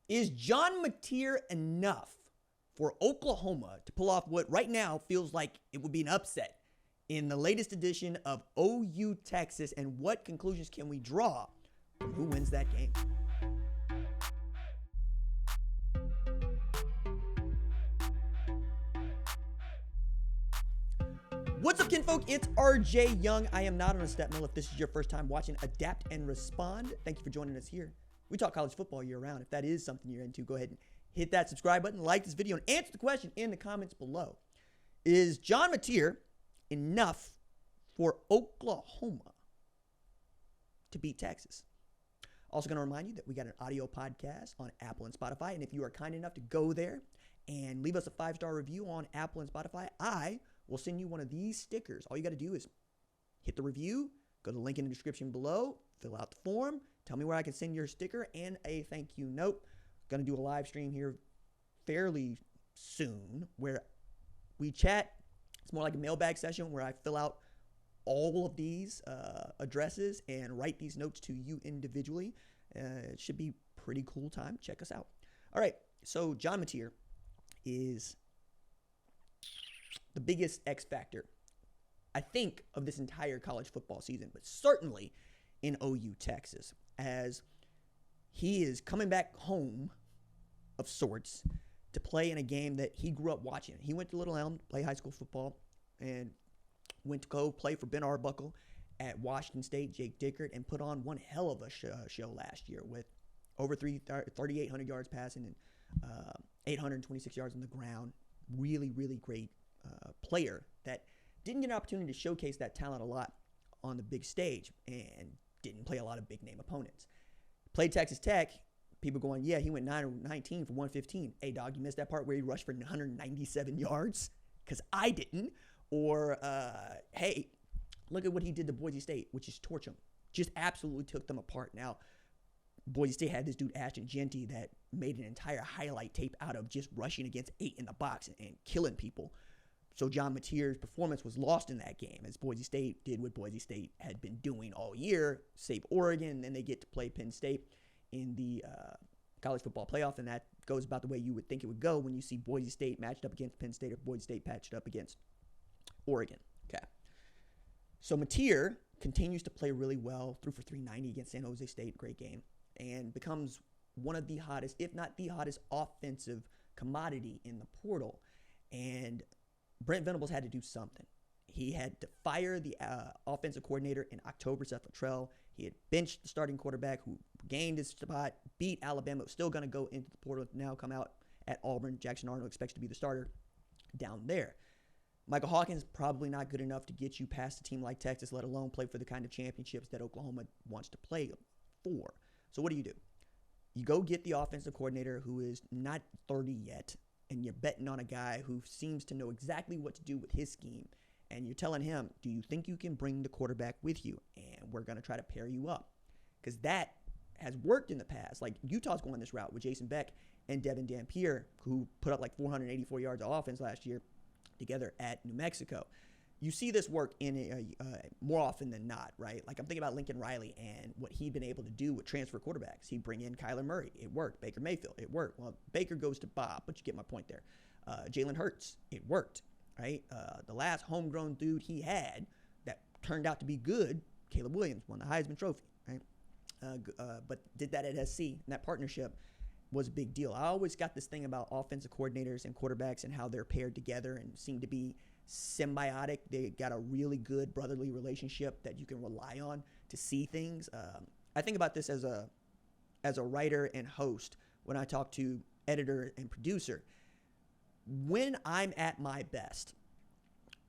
Is John Mateer enough for Oklahoma to pull off what right now feels like it would be an upset in the latest edition of OU Texas? And what conclusions can we draw from who wins that game? What's up, kinfolk? It's RJ Young. I am not on a step mill. If this is your first time watching Adapt and Respond, thank you for joining us here. We talk college football year round. If that is something you're into, go ahead and hit that subscribe button, like this video, and answer the question in the comments below. Is John Mateer enough for Oklahoma to beat Texas? Also going to remind you that we got an audio podcast on Apple and Spotify. And if you are kind enough to go there and leave us a 5-star review on Apple and Spotify, I will send you one of these stickers. All you got to do is hit the review, go to the link in the description below, fill out the form, tell me where I can send your sticker and a thank you note. Going to do a live stream here fairly soon where we chat. It's more like a mailbag session where I fill out all of these addresses and write these notes to you individually. It should be pretty cool time. Check us out. All right, so John Mateer is the biggest X factor, I think, of this entire college football season, but certainly in OU Texas, as he is coming back home of sorts to play in a game that he grew up watching. He went to Little Elm to play high school football and went to go play for Ben Arbuckle at Washington State, Jake Dickert, and put on one hell of a show last year with over 3,800 yards passing and 826 yards on the ground. Really, really great player that didn't get an opportunity to showcase that talent a lot on the big stage and didn't play a lot of big name opponents. Played Texas Tech. People going, yeah, he went 9 or 19 for 115. Hey, dog, you missed that part where he rushed for 197 yards? Because I didn't. Or, hey, look at what he did to Boise State, which is torch them. Just absolutely took them apart. Now, Boise State had this dude, Ashton Jeanty, that made an entire highlight tape out of just rushing against 8 in the box and killing people. So John Mateer's performance was lost in that game as Boise State did what Boise State had been doing all year, save Oregon, and then they get to play Penn State in the college football playoff, and that goes about the way you would think it would go when you see Boise State matched up against Penn State or Boise State matched up against Oregon. Okay. So Mateer continues to play really well, threw for 390 against San Jose State, great game, and becomes one of the hottest, if not the hottest, offensive commodity in the portal. And Brent Venables had to do something. He had to fire the offensive coordinator in October, Seth Luttrell. He had benched the starting quarterback who gained his spot, beat Alabama, was still going to go into the portal, now come out at Auburn. Jackson Arnold expects to be the starter down there. Michael Hawkins probably not good enough to get you past a team like Texas, let alone play for the kind of championships that Oklahoma wants to play for. So what do? You go get the offensive coordinator who is not 30 yet, and you're betting on a guy who seems to know exactly what to do with his scheme. And you're telling him, do you think you can bring the quarterback with you? And we're going to try to pair you up. Because that has worked in the past. Like Utah's going this route with Jason Beck and Devin Dampier, who put up like 484 yards of offense last year together at New Mexico. You see this work in more often than not, right? Like I'm thinking about Lincoln Riley and what he'd been able to do with transfer quarterbacks. He'd bring in Kyler Murray. It worked. Baker Mayfield. It worked. Well, Baker goes to Bob, but you get my point there. Jalen Hurts. It worked, right? The last homegrown dude he had that turned out to be good, Caleb Williams, won the Heisman Trophy, right? But did that at SC, and that partnership was a big deal. I always got this thing about offensive coordinators and quarterbacks and how they're paired together and seem to be symbiotic. They got a really good brotherly relationship that you can rely on to see things. I think about this as a writer and host when I talk to editor and producer. When I'm at my best,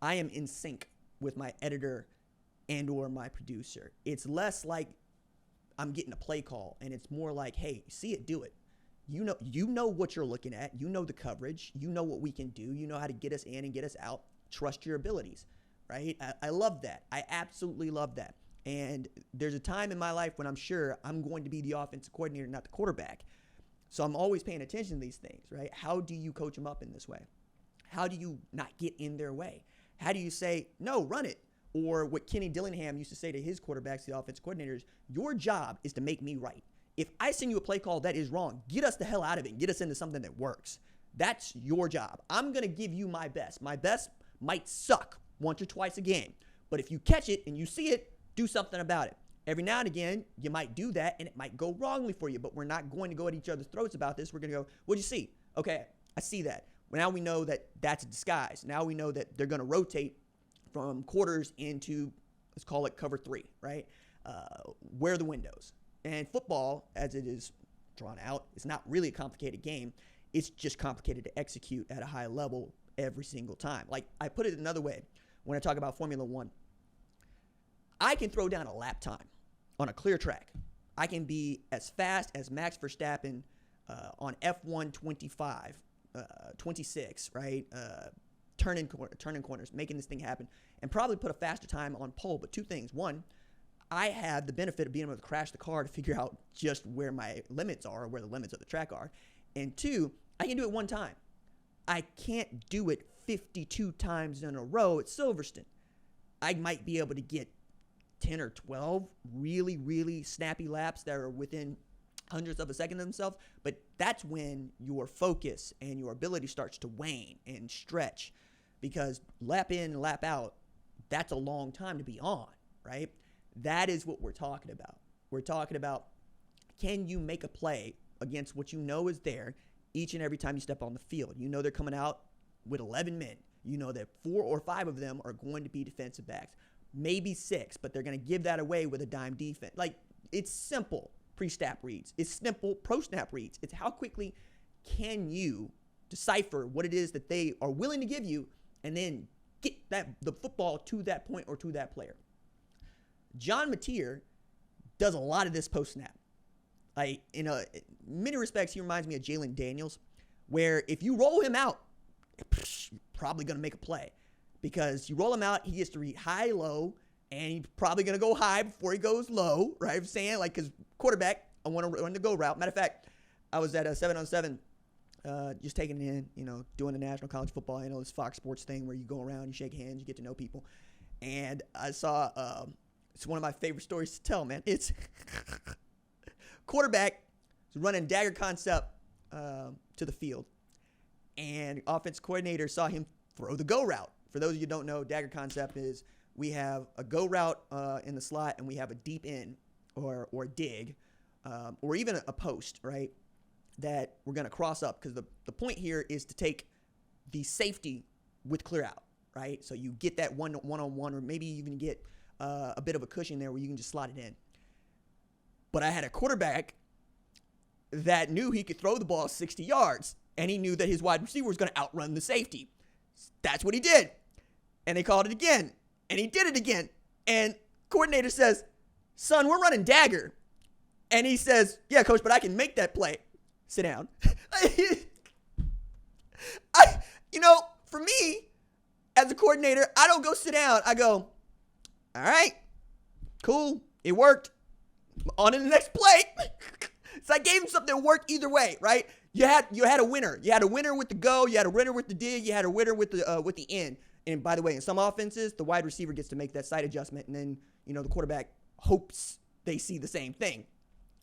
I am in sync with my editor and or my producer. It's less like I'm getting a play call, and it's more like, hey, see it, do it. You know what you're looking at. You know the coverage. You know what we can do. You know how to get us in and get us out. Trust your abilities, right? I love that. I absolutely love that. And there's a time in my life when I'm sure I'm going to be the offensive coordinator, not the quarterback. So I'm always paying attention to these things, right? How do you coach them up in this way? How do you not get in their way? How do you say, no, run it? Or what Kenny Dillingham used to say to his quarterbacks, the offensive coordinators, your job is to make me right. If I send you a play call that is wrong, get us the hell out of it and get us into something that works. That's your job. I'm going to give you my best. My best might suck once or twice a game, but if you catch it and you see it, do something about it. Every now and again, you might do that, and it might go wrongly for you, but we're not going to go at each other's throats about this. We're going to go, what'd you see? Okay, I see that. Well, now we know that that's a disguise. Now we know that they're going to rotate from quarters into, let's call it cover 3, right? Where are the windows? And football, as it is drawn out, is not really a complicated game. It's just complicated to execute at a high level every single time. Like, I put it another way when I talk about Formula One. I can throw down a lap time on a clear track. I can be as fast as Max Verstappen on F1 25, 26, right? Turning corners, making this thing happen, and probably put a faster time on pole. But two things. One, I have the benefit of being able to crash the car to figure out just where my limits are, or where the limits of the track are. And two, I can do it one time. I can't do it 52 times in a row at Silverstone. I might be able to get 10 or 12 really, really snappy laps that are within hundredths of a second of themselves, but that's when your focus and your ability starts to wane and stretch, because lap in and lap out, that's a long time to be on, right? That is what we're talking about. We're talking about, can you make a play against what you know is there each and every time you step on the field? You know they're coming out with 11 men. You know that 4 or 5 of them are going to be defensive backs. Maybe 6, but they're going to give that away with a dime defense. Like, it's simple pre-snap reads. It's simple pro-snap reads. It's how quickly can you decipher what it is that they are willing to give you and then get the football to that point or to that player. John Mateer does a lot of this post-snap. Like, in many respects, he reminds me of Jalen Daniels, where if you roll him out, you're probably going to make a play. Because you roll him out, he gets to read high, low, and he's probably going to go high before he goes low, right? I'm saying, like, because quarterback, I want to run the go route. Matter of fact, I was at a 7-on-7, just taking it in, doing the National College Football, this Fox Sports thing where you go around, you shake hands, you get to know people. And I saw, it's one of my favorite stories to tell, man. It's quarterback is running dagger concept to the field. And offense coordinator saw him throw the go route. For those of you who don't know, dagger concept is we have a go route in the slot, and we have a deep in or dig or even a post, right, that we're going to cross up, because the point here is to take the safety with clear out, right? So you get that one-on-one, or maybe even get a bit of a cushion there where you can just slot it in. But I had a quarterback that knew he could throw the ball 60 yards, and he knew that his wide receiver was going to outrun the safety. That's what he did. And they called it again. And he did it again. And coordinator says, son, we're running dagger. And he says, yeah, coach, but I can make that play. Sit down. For me, as a coordinator, I don't go sit down. I go, all right, cool. It worked. On to the next play. So I gave him something that worked either way, right? You had a winner. You had a winner with the go. You had a winner with the dig. You had a winner with the in. And by the way, in some offenses, the wide receiver gets to make that side adjustment, and then the quarterback hopes they see the same thing,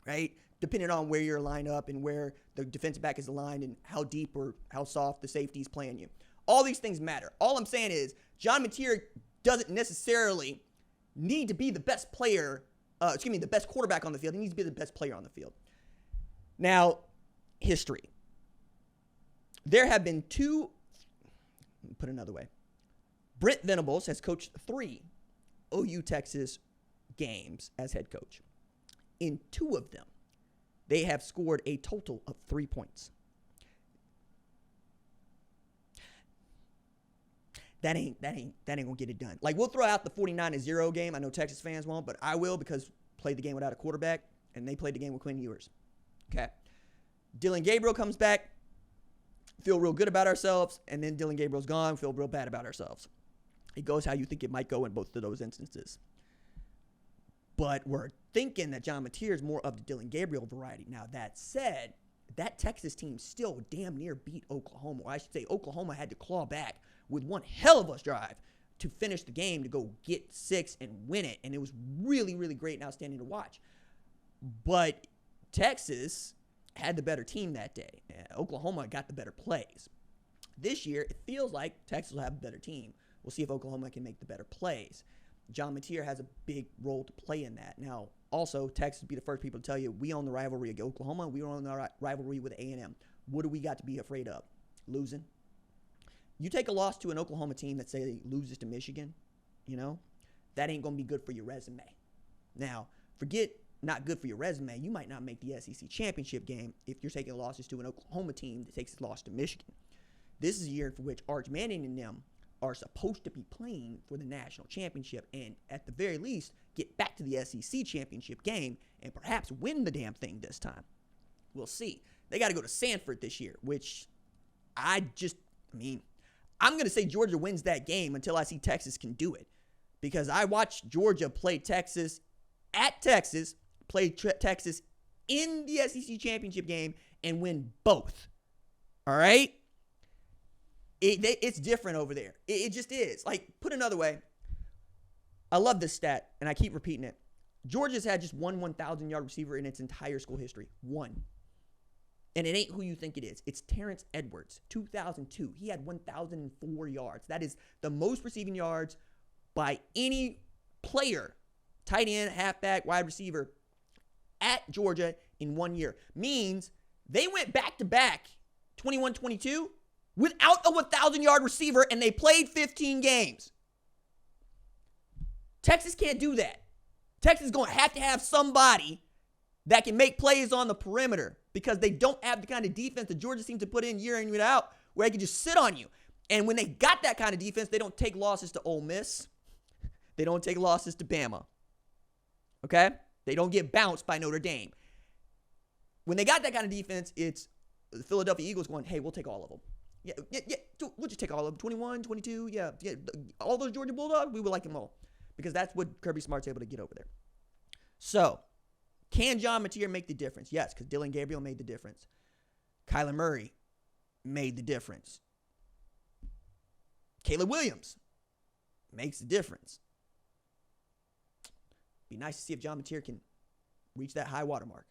right? Depending on where you're lined up and where the defensive back is aligned and how deep or how soft the safety is playing you. All these things matter. All I'm saying is John Mateer doesn't necessarily need to be the best player. The best quarterback on the field. He needs to be the best player on the field. Now, history. There have been put another way. Brent Venables has coached 3 OU Texas games as head coach. In 2 of them, they have scored a total of 3 points. That ain't gonna get it done. Like, we'll throw out the 49-0 game. I know Texas fans won't, but I will, because played the game without a quarterback, and they played the game with Quinn Ewers. Okay. Dylan Gabriel comes back, feel real good about ourselves, and then Dylan Gabriel's gone, feel real bad about ourselves. It goes how you think it might go in both of those instances. But we're thinking that John Mateer is more of the Dylan Gabriel variety. Now, that said, that Texas team still damn near beat Oklahoma. Or I should say Oklahoma had to claw back with one hell of a drive to finish the game, to go get 6 and win it. And it was really, really great and outstanding to watch. But Texas had the better team that day. Oklahoma got the better plays. This year, it feels like Texas will have a better team. We'll see if Oklahoma can make the better plays. John Mateer has a big role to play in that. Now, also, Texas will be the first people to tell you, we own the rivalry against Oklahoma. We own the rivalry with A&M. What do we got to be afraid of? Losing. You take a loss to an Oklahoma team that say loses to Michigan, that ain't going to be good for your resume. Now, forget not good for your resume. You might not make the SEC championship game if you're taking losses to an Oklahoma team that takes its loss to Michigan. This is a year for which Arch Manning and them are supposed to be playing for the national championship and, at the very least, get back to the SEC championship game and perhaps win the damn thing this time. We'll see. They got to go to Sanford this year, which I'm going to say Georgia wins that game until I see Texas can do it. Because I watched Georgia play Texas at Texas, play Texas in the SEC championship game, and win both. All right? It's different over there. It just is. Like, put another way, I love this stat, and I keep repeating it. Georgia's had just one 1,000-yard receiver in its entire school history. One. And it ain't who you think it is. It's Terrence Edwards, 2002. He had 1,004 yards. That is the most receiving yards by any player, tight end, halfback, wide receiver, at Georgia in 1 year. Means they went back-to-back 21-22 without a 1,000-yard receiver, and they played 15 games. Texas can't do that. Texas is going to have somebody that can make plays on the perimeter because they don't have the kind of defense that Georgia seems to put in year out where they can just sit on you. And when they got that kind of defense, they don't take losses to Ole Miss. They don't take losses to Bama. Okay? They don't get bounced by Notre Dame. When they got that kind of defense, it's the Philadelphia Eagles going, hey, we'll take all of them. Yeah, we'll just take all of them. 21, 22, yeah. All those Georgia Bulldogs, we would like them all. Because that's what Kirby Smart's able to get over there. So, can John Mateer make the difference? Yes, because Dylan Gabriel made the difference. Kyler Murray made the difference. Caleb Williams makes the difference. Be nice to see if John Mateer can reach that high water mark.